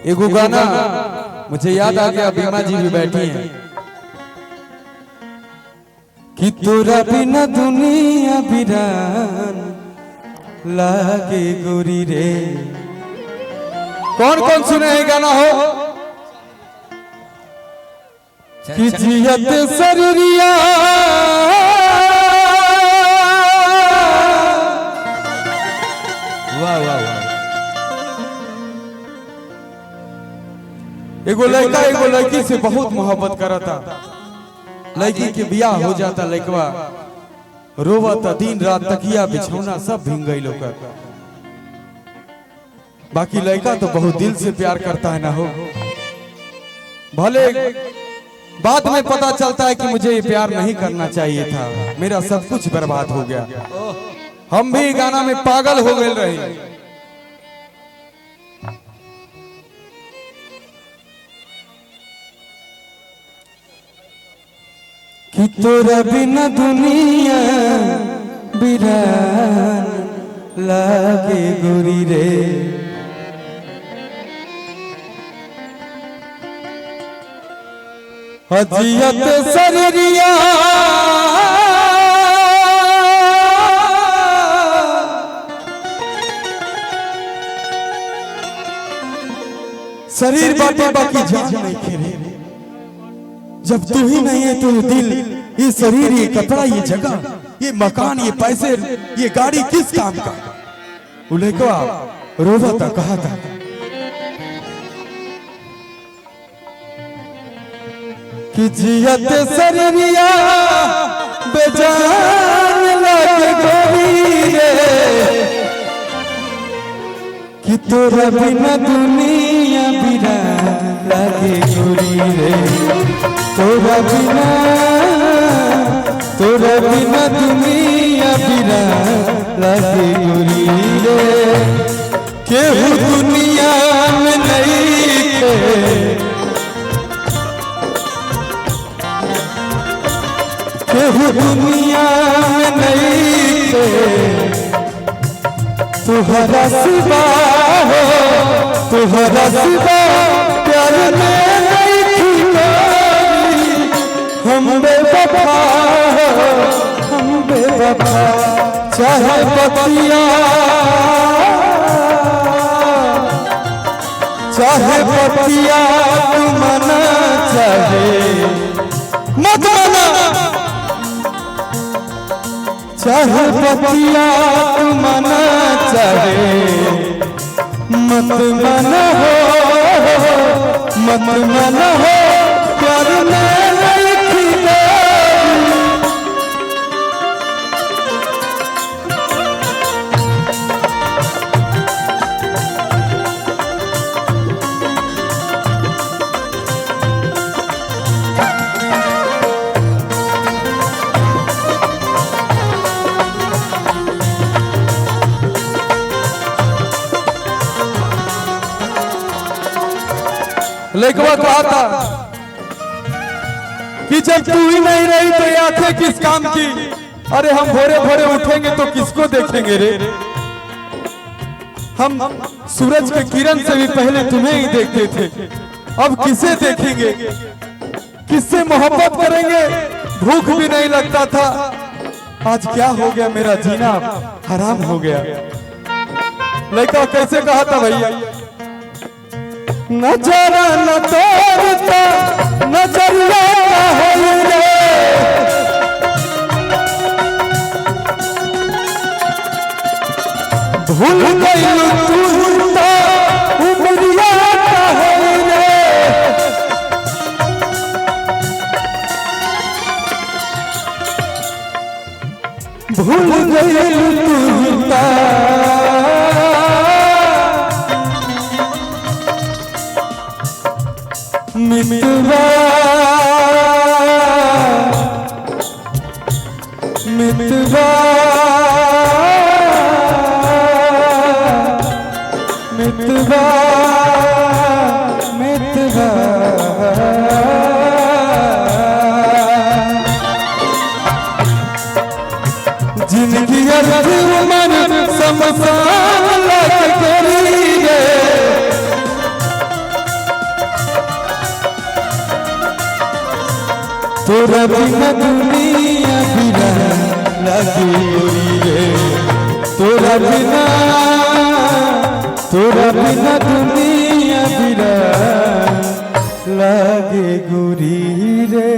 एगो गाना मुझे याद आ गया, बीमा जी भी बैठी हैं कि तोरा बिना दुनिया बिरान लागे गोरी रे। कौन कौन सुने है गाना हो कि जियत शरीरिया वाह वाह वाह। एगो लड़का एगो लड़की से बहुत मोहब्बत करता, लड़की के बियाह हो जाता, लड़कवा रोवता, दिन रात तकिया बिछौना सब भींग गई लोग। बाकी लड़का तो बहुत दिल से प्यार करता है ना हो, भले बाद में पता चलता है कि मुझे ये प्यार नहीं करना चाहिए था, मेरा सब कुछ बर्बाद हो गया। हम भी गाना में पागल हो गए रहे। कि तोरा बिना दुनिया बिरान लागे गोरी रे। हजियत शरीरिया शरीर बाटे बाकी जान नहीं खेरे। जब तू ही नहीं है तो दिल, ये शरीर, ये कपड़ा, ये जगह, ये मकान, ये पैसे, ये गाड़ी किस काम का। उलेकवा रोवा था, कहा था कि जियत शरीरिया बेजान लागे गोरी रे। कि तोरा बिना दुनिया बिरान लागे गोरी रे। तोरा बिना दुनिया बिरान लागे गोरी रे। केहू दुनिया में नहीं थे, केहू दुनिया में नहीं थे, तुहरा सिवा हो, तुहरा सिवा प्यार में नहीं थी कोई। हम बेवफा हो, हम बेवफा, चाहे बतिया, चाहे बतिया तू मना चाहे मत मना, चाहे बतिया तू मना चाहे मत मना हो, मत मना हो, प्यार में नहीं थी लड़कवा कहा था कि जब तू ही नहीं रही तो ये आंखें किस काम की। अरे हम भोरे भोरे उठेंगे तो किसको देखेंगे रे। हम सूरज के किरण से भी पहले तुम्हें ही देखते थे, अब किसे देखेंगे, किससे मोहब्बत करेंगे। भूख भी नहीं लगता था, आज क्या हो गया, मेरा जीना हराम हो गया। लड़का कैसे कहा था भैया, नजरा न तोड़ता नजरिया है रे। भूल गई तू तो उमरिया है रे। भूल गई तू तो मितवा मितवा मितवा मितवा। जिंदगी मन समसान लग गई रे। तोरा बिना दुनिया वीरान लागे गोरी रे, तोरा बिना दुनिया वीरान लागे गोरी रे।